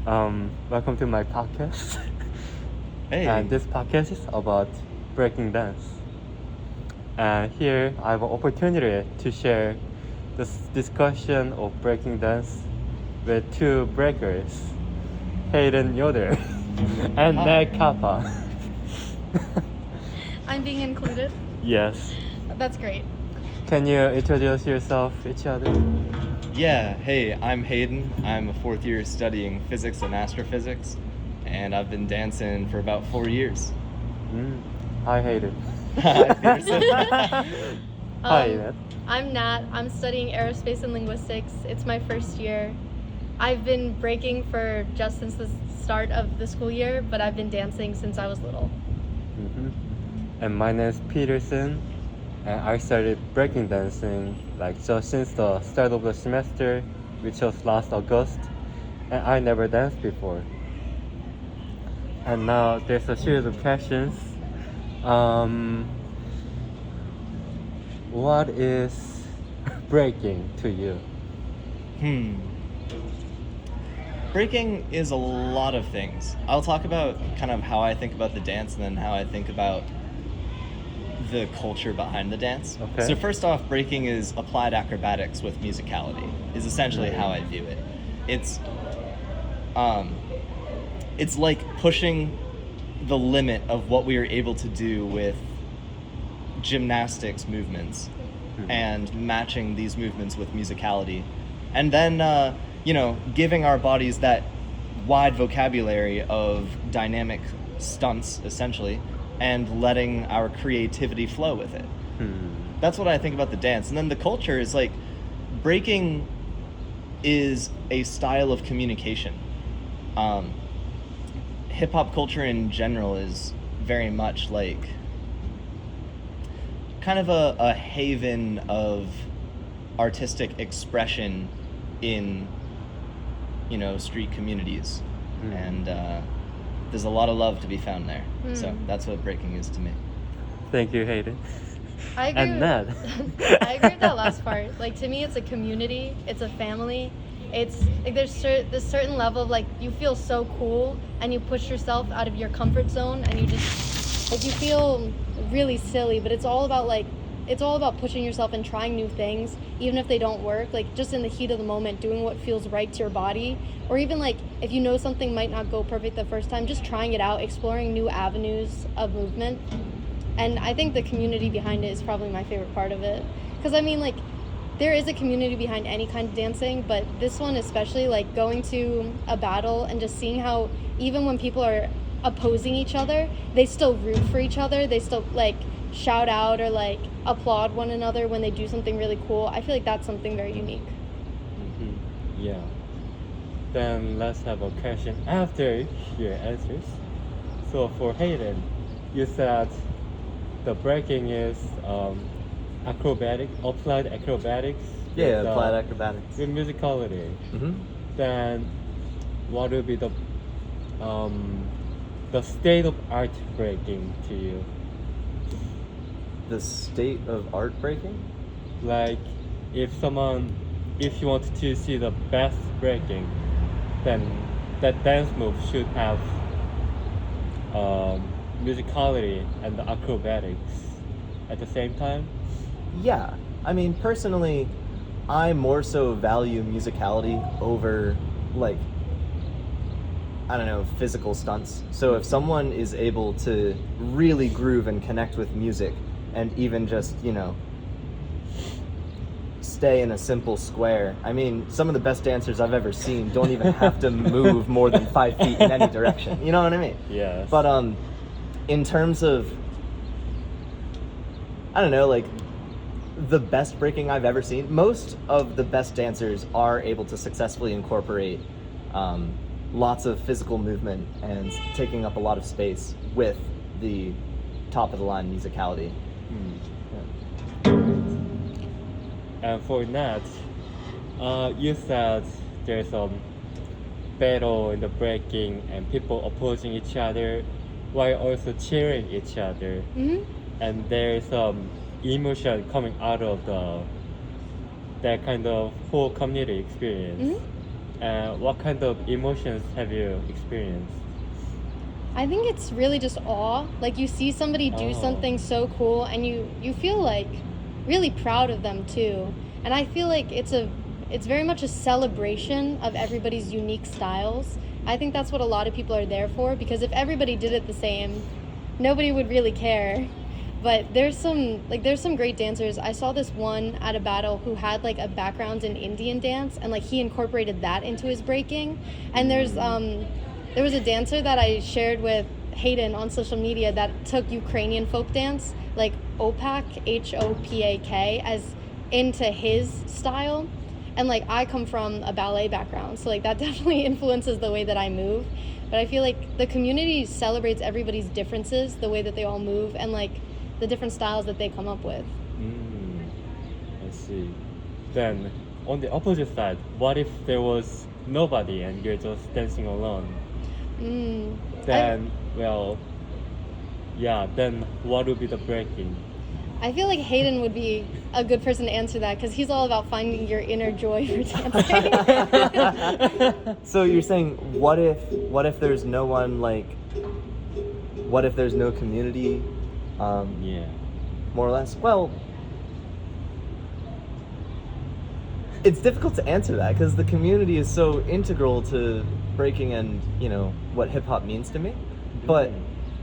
Welcome to my podcast. Hey. And this podcast is about breaking dance. And here I have an opportunity to share this discussion of breaking dance with two breakers, Hayden Yoder and Nat Kappa. I'm being included. Yes. That's great. Can you introduce yourself, each other? Yeah, hey, I'm Hayden. I'm a fourth year studying physics and astrophysics, and I've been dancing for about 4 years. Hi, Hayden. Hi, Peterson. Hi, Nat. I'm Nat. I'm studying aerospace and linguistics. It's my first year. I've been breaking for just since the start of the school year, but I've been dancing since I was little. And my name is Peterson, and I started breaking dancing just since the start of the semester, which was last August, and I never danced before. And now there's a series of questions. What is breaking to you? Breaking is a lot of things. I'll talk about kind of how I think about the dance and then how I think about the culture behind the dance. Okay. So first off, breaking is applied acrobatics with musicality, is essentially how I view it. It's like pushing the limit of what we are able to do with gymnastics movements and matching these movements with musicality. And then, giving our bodies that wide vocabulary of dynamic stunts, essentially, and letting our creativity flow with it. That's what I think about the dance. And then the culture is like, breaking is a style of communication. Hip-hop culture in general is very much like kind of a haven of artistic expression in, street communities. And there's a lot of love to be found there. So that's what breaking is to me. Thank you, Hayden. I agree. And Nat. I agree with that last part. Like, to me, it's a community. It's a family. It's like there's this certain level of you feel so cool and you push yourself out of your comfort zone and you just you feel really silly, but it's all about pushing yourself and trying new things, even if they don't work, just in the heat of the moment, doing what feels right to your body, or even if you know something might not go perfect the first time, just trying it out, exploring new avenues of movement. And I think the community behind it is probably my favorite part of it. Because there is a community behind any kind of dancing, but this one especially, going to a battle and just seeing how even when people are opposing each other, they still root for each other, they still shout out or applaud one another when they do something really cool. I feel like that's something very unique. Yeah. Then let's have a question after your answers. So for Hayden, you said the breaking is applied acrobatics. Yeah, applied acrobatics. With musicality. Then what would be the state of art breaking to you? The state of art breaking? If you want to see the best breaking, then that dance move should have musicality and the acrobatics at the same time. Yeah. I mean, personally, I more so value musicality over, physical stunts. So if someone is able to really groove and connect with music, and even just, stay in a simple square. I mean, some of the best dancers I've ever seen don't even have to move more than 5 feet in any direction. You know what I mean? Yeah. But in terms of, the best breaking I've ever seen, most of the best dancers are able to successfully incorporate lots of physical movement and taking up a lot of space with the top of the line musicality. And for Nat, you said there's a battle in the breaking and people opposing each other while also cheering each other. And there's emotion coming out of that kind of whole community experience. What kind of emotions have you experienced? I think it's really just awe. Like, you see somebody do Oh. something so cool, and you feel like really proud of them too. And I feel like it's very much a celebration of everybody's unique styles. I think that's what a lot of people are there for, because if everybody did it the same, nobody would really care. But there's some great dancers. I saw this one at a battle who had like a background in Indian dance, and like he incorporated that into his breaking. And there was a dancer that I shared with Hayden on social media that took Ukrainian folk dance, like Opak, Hopak, as into his style. And like I come from a ballet background, so like that definitely influences the way that I move. But I feel like the community celebrates everybody's differences, the way that they all move, and like the different styles that they come up with. I see. Then, on the opposite side, what if there was nobody and you're just dancing alone? Then, then what would be the breaking? I feel like Hayden would be a good person to answer that, because he's all about finding your inner joy for dancing. So you're saying, what if there's no one, like, what if there's no community? Yeah. More or less. Well, it's difficult to answer that because the community is so integral to breaking and, what hip hop means to me. But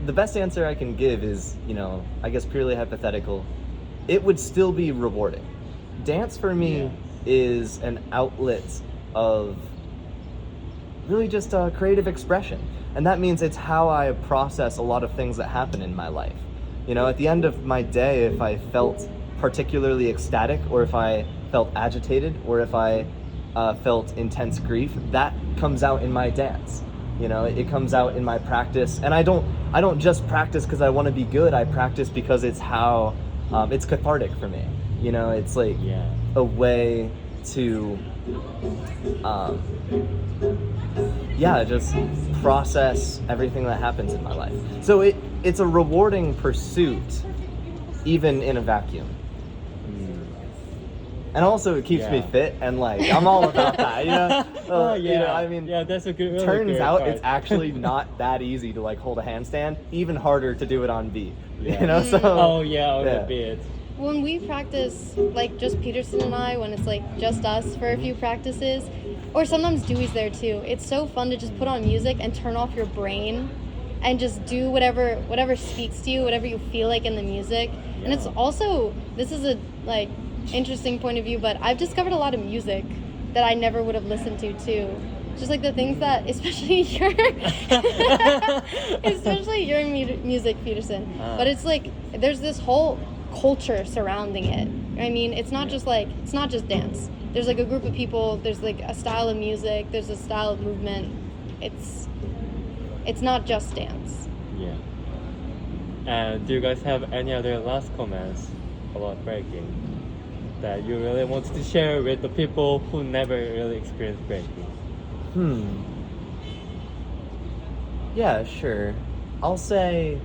the best answer I can give is, I guess purely hypothetical. It would still be rewarding. Dance for me is an outlet of really just creative expression. And that means it's how I process a lot of things that happen in my life. At the end of my day, if I felt particularly ecstatic, or if I felt agitated, or if I felt intense grief, that comes out in my dance. It comes out in my practice. And I don't just practice because I want to be good. I practice because it's how it's cathartic for me. It's like a way to just process everything that happens in my life. So it's a rewarding pursuit, even in a vacuum. And also it keeps me fit, and like I'm all about that, That's a good. Really turns good out part. it's actually not that easy to like hold a handstand, even harder to do it on beat. So on the beat. When we practice, like just Peterson and I, when it's like just us for a few practices, or sometimes Dewey's there too, it's so fun to just put on music and turn off your brain and just do whatever speaks to you, whatever you feel like in the music. And it's also, this is a like interesting point of view, but I've discovered a lot of music that I never would have listened to too. Just like the things that, especially your music, Peterson. But it's like there's this whole culture surrounding it. I mean, it's not just dance. There's like a group of people. There's like a style of music. There's a style of movement. It's not just dance. Yeah. And do you guys have any other last comments about breaking that you really want to share with the people who never really experienced breaking? Yeah, sure. I'll say,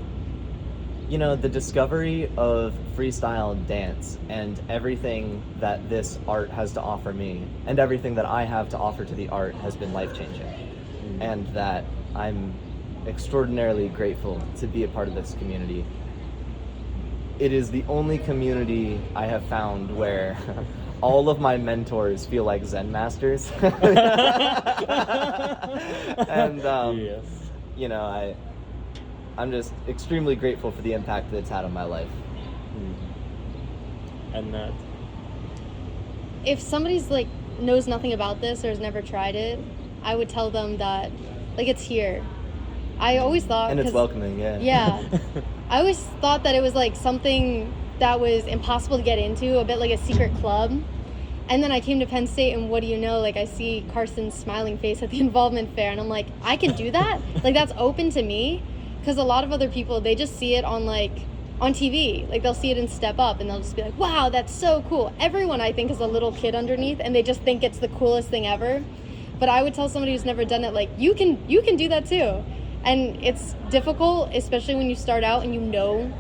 the discovery of freestyle dance and everything that this art has to offer me and everything that I have to offer to the art has been life-changing. And that I'm extraordinarily grateful to be a part of this community. It is the only community I have found where all of my mentors feel like Zen masters. And, I'm just extremely grateful for the impact that it's had on my life. And Nat? If somebody's like knows nothing about this or has never tried it, I would tell them that like it's here. I always thought, And it's welcoming, Yeah. I always thought that it was like something that was impossible to get into, a bit like a secret club. And then I came to Penn State, and what do you know? Like, I see Carson's smiling face at the involvement fair, and I'm like, I can do that? Like, that's open to me? Because a lot of other people, they just see it on TV. Like, they'll see it in Step Up, and they'll just be like, wow, that's so cool. Everyone, I think, is a little kid underneath, and they just think it's the coolest thing ever. But I would tell somebody who's never done it, like, you can do that too. And it's difficult, especially when you start out and you know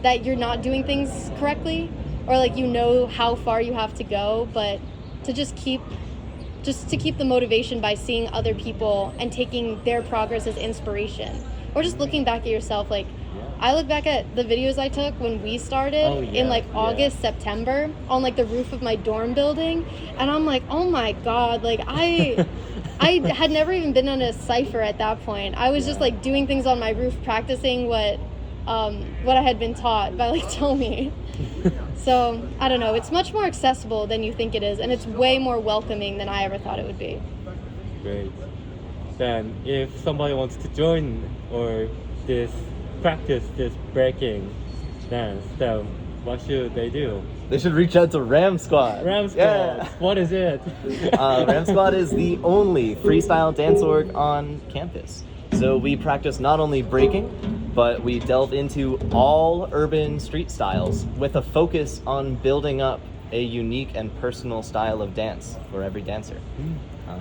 that you're not doing things correctly, or like you know how far you have to go, but to just keep just to keep the motivation by seeing other people and taking their progress as inspiration, or just looking back at yourself. Like, I look back at the videos I took when we started in like August, September on like the roof of my dorm building, and I'm like, oh my god, like I had never even been on a cipher at that point. I was just like doing things on my roof, practicing what I had been taught by like Tommy. So I don't know, it's much more accessible than you think it is, and it's way more welcoming than I ever thought it would be. Great. Then if somebody wants to join or practice this breaking dance, then what should they do? They should reach out to Ram Squad. Ram Squad, Yeah. what is it? Ram Squad is the only freestyle dance org on campus. So we practice not only breaking, but we delve into all urban street styles with a focus on building up a unique and personal style of dance for every dancer.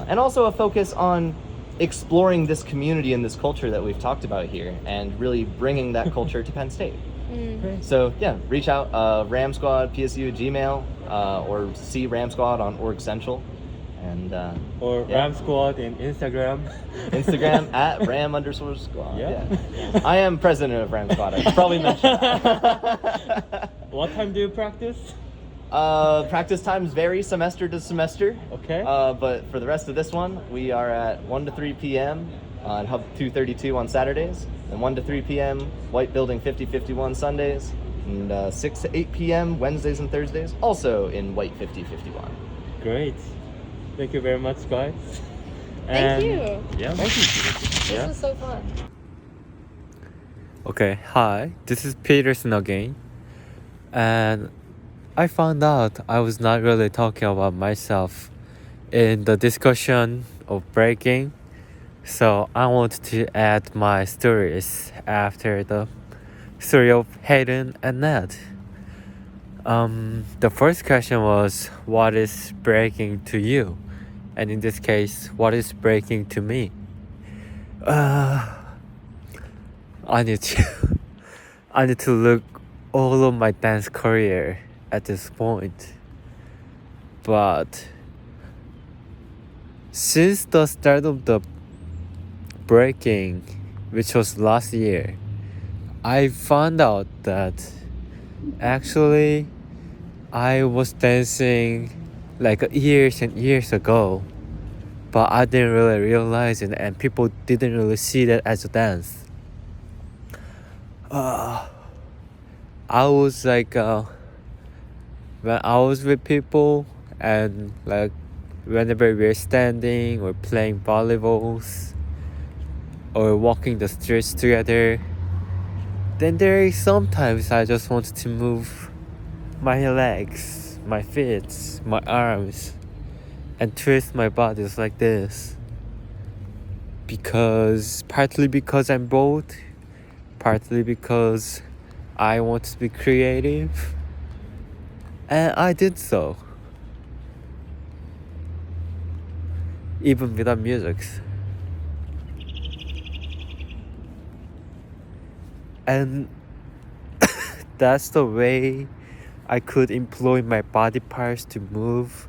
And also a focus on exploring this community and this culture that we've talked about here and really bringing that culture to Penn State. So yeah, reach out, Ram Squad, PSU, Gmail, or see Ram Squad on Org Central. And Or yeah. Ram Squad in Instagram. Instagram at Ram_squad. Yeah. Yeah. I am president of Ram Squad. I should probably mention that. What time do you practice? Practice times vary semester to semester. Okay. But for the rest of this one, we are at 1 to 3 p.m. on Hub 232 on Saturdays, and 1 to 3 p.m. White Building 5051 Sundays, and 6 to 8 p.m. Wednesdays and Thursdays, also in White 5051. Great. Thank you very much, guys. Thank you. Yeah. Thank you. This was so fun. Okay, hi. This is Peterson again. And I found out I was not really talking about myself in the discussion of breaking. So I wanted to add my stories after the story of Hayden and Nat. The first question was, what is breaking to you? And in this case, what is breaking to me? I need to look all of my dance career at this point. But since the start of the breaking, which was last year, I found out that actually I was dancing like years and years ago, but I didn't really realize it, and people didn't really see that as a dance. I was like when I was with people, and like whenever we're standing or playing volleyballs or walking the streets together, then there is sometimes I just want to move my legs, my feet, my arms, and twist my bodies like this. Partly because I'm bored, partly because I want to be creative, and I did so. Even without music. And that's the way I could employ my body parts to move.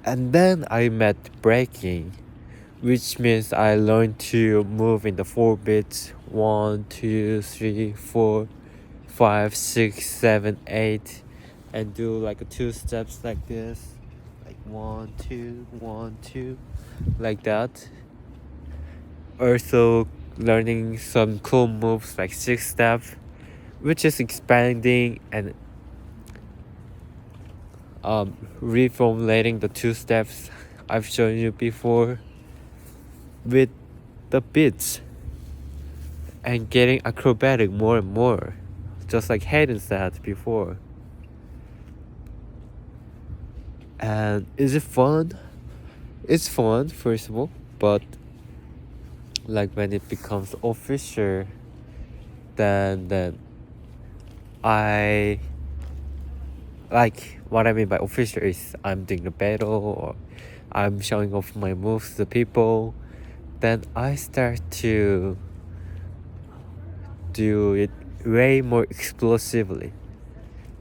And then I met breaking, which means I learned to move in the 4 beats: 1, 2, 3, 4, 5, 6, 7, 8, and do like 2 steps like this, like 1, 2, 1, 2, like that. Also learning some cool moves like 6 step, which is expanding and reformulating the 2 steps I've shown you before with the beats and getting acrobatic more and more, just like Hayden said before. And is it fun? It's fun, first of all, but like when it becomes official, then I like, what I mean by official is I'm doing the battle or I'm showing off my moves to the people, then I start to do it way more explosively.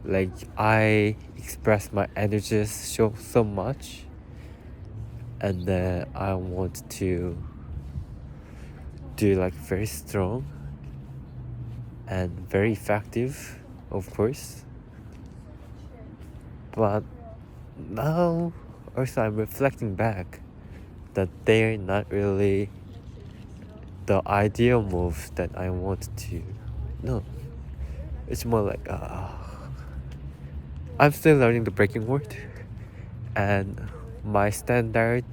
Like I express my energies so much, and then I want to do like very strong and very effective, of course. But now also I'm reflecting back that they're not really the ideal move that I want to. No, it's more like I'm still learning the breaking word, and my standard.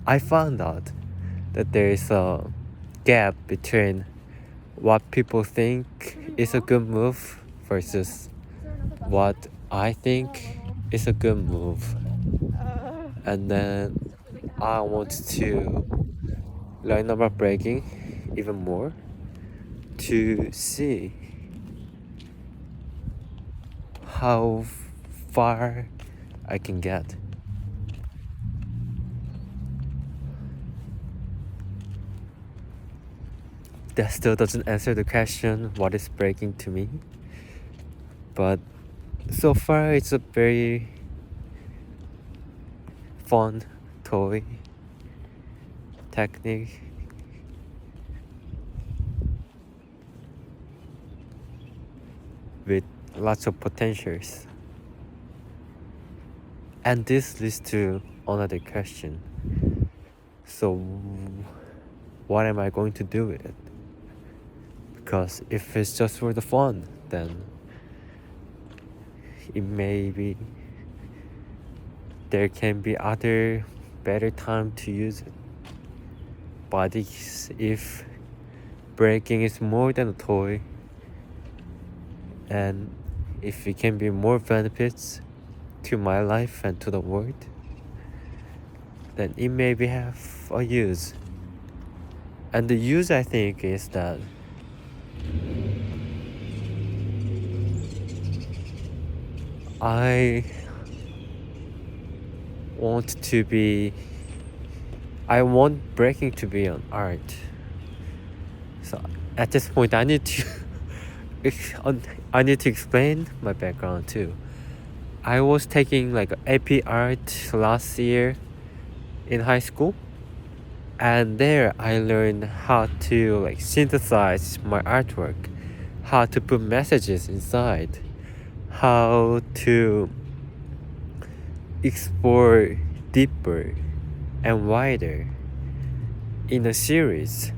I found out that there is a gap between what people think is a good move versus what I think is a good move. And then I want to learn about breaking even more to see how far I can get. That still doesn't answer the question, what is breaking to me? But so far it's a very fun toy technique. With lots of potentials. And this leads to another question. So what am I going to do with it? Because if it's just for the fun, then it may be there can be other better time to use it. But if breaking is more than a toy, and if it can be more benefits to my life and to the world, then it maybe have a use. And the use, I think, is that I want breaking to be an art. So at this point I need to explain my background too. I was taking like AP art last year in high school, and there I learned how to like synthesize my artwork, how to put messages inside, how to explore deeper and wider in a series.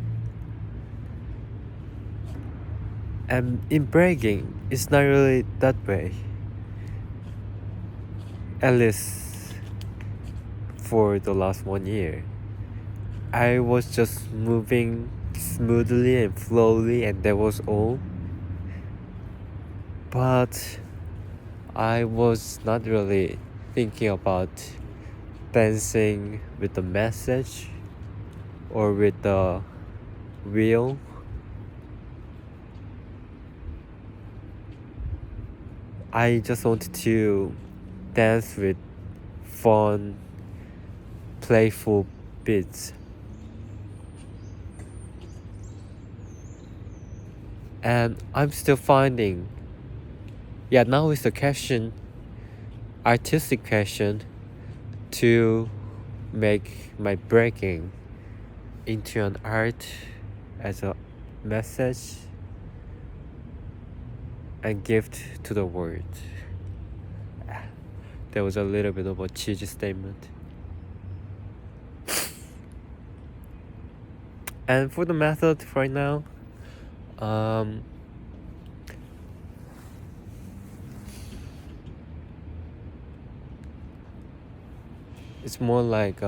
And in breaking, it's not really that way. At least for the last 1 year. I was just moving smoothly and slowly, and that was all. But I was not really thinking about dancing with the message or with the wheel. I just wanted to dance with fun, playful beats. And I'm still finding, now is the question, artistic question, to make my breaking into an art as a message and gift to the world. That was a little bit of a cheesy statement. And for the method right now, it's more like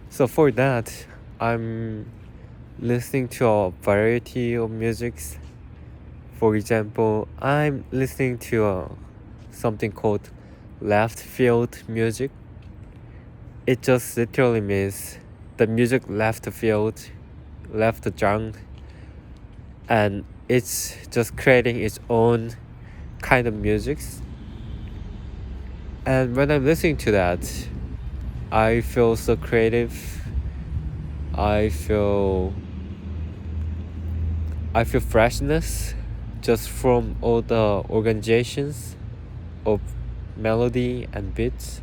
so for that I'm listening to a variety of musics. For example, I'm listening to something called left field music. It just literally means the music left the field, left the genre, and it's just creating its own kind of musics. And when I'm listening to that, I feel so creative. I feel freshness. just from all the organizations of melody and beats.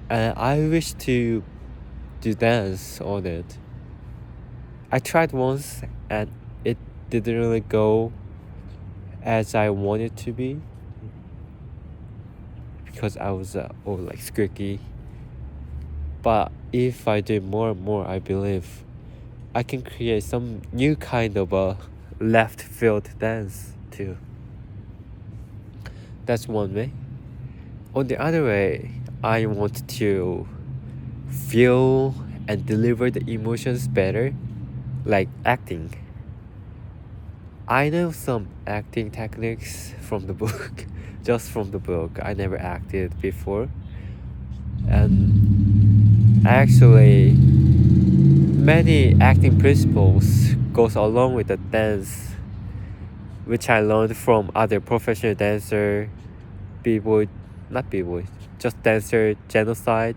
And I wish to do dance on it. I tried once and it didn't really go as I wanted to be because I was all like squeaky. But if I do more and more, I believe I can create some new kind of a left field dance too. That's one way. On the other way, I want to feel and deliver the emotions better, like acting. I know some acting techniques from the book, just from the book. I never acted before. And actually, many acting principles goes along with the dance, which I learned from other professional dancer, b-boy, not b-boy, just dancer Genocide.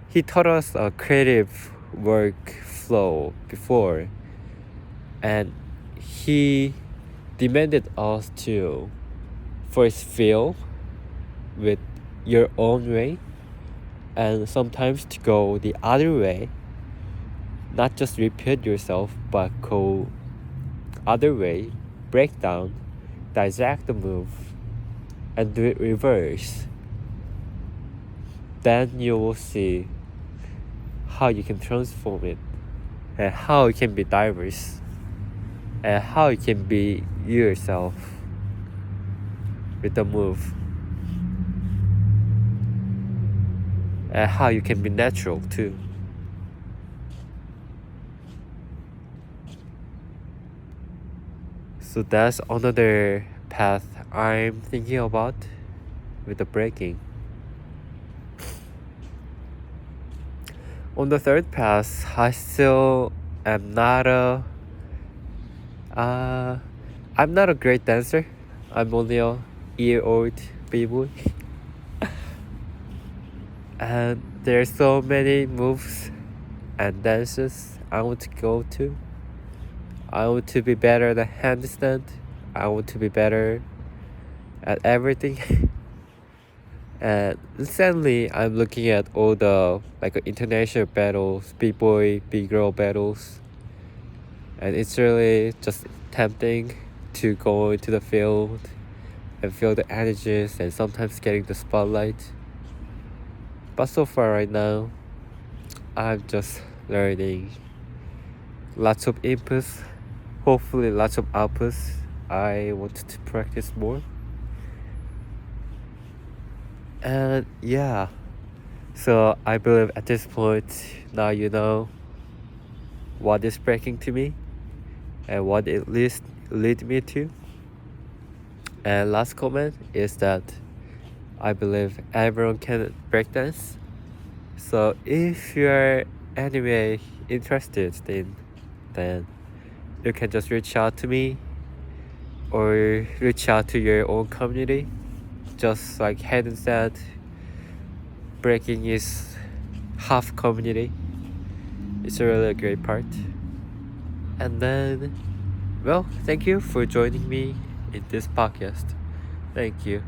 He taught us a creative workflow before, and he demanded us to first feel with your own way, and sometimes to go the other way, not just repeat yourself, but go other way, break down, dissect the move, and do it reverse. Then you will see how you can transform it, and how it can be diverse, and how you can be yourself with the move, and how you can be natural too. So that's another path I'm thinking about with the breaking. On the third path, I still am not a I'm not a great dancer. I'm only a year-old b-boy. And there's so many moves and dances I want to go to. I want to be better at handstand. I want to be better at everything. And recently, I'm looking at all the like international battles, b-boy, b-girl battles, and it's really just tempting to go into the field and feel the energies and sometimes getting the spotlight. But so far right now, I'm just learning. Lots of inputs, hopefully lots of outputs. I want to practice more. And yeah, so I believe at this point, now you know what is breaking to me and what it lead me to. And last comment is that I believe everyone can breakdance. So if you're anyway interested in, then you can just reach out to me or reach out to your own community. Just like Hayden said, breaking is half community. It's a really great part. And then, well, thank you for joining me in this podcast. Thank you.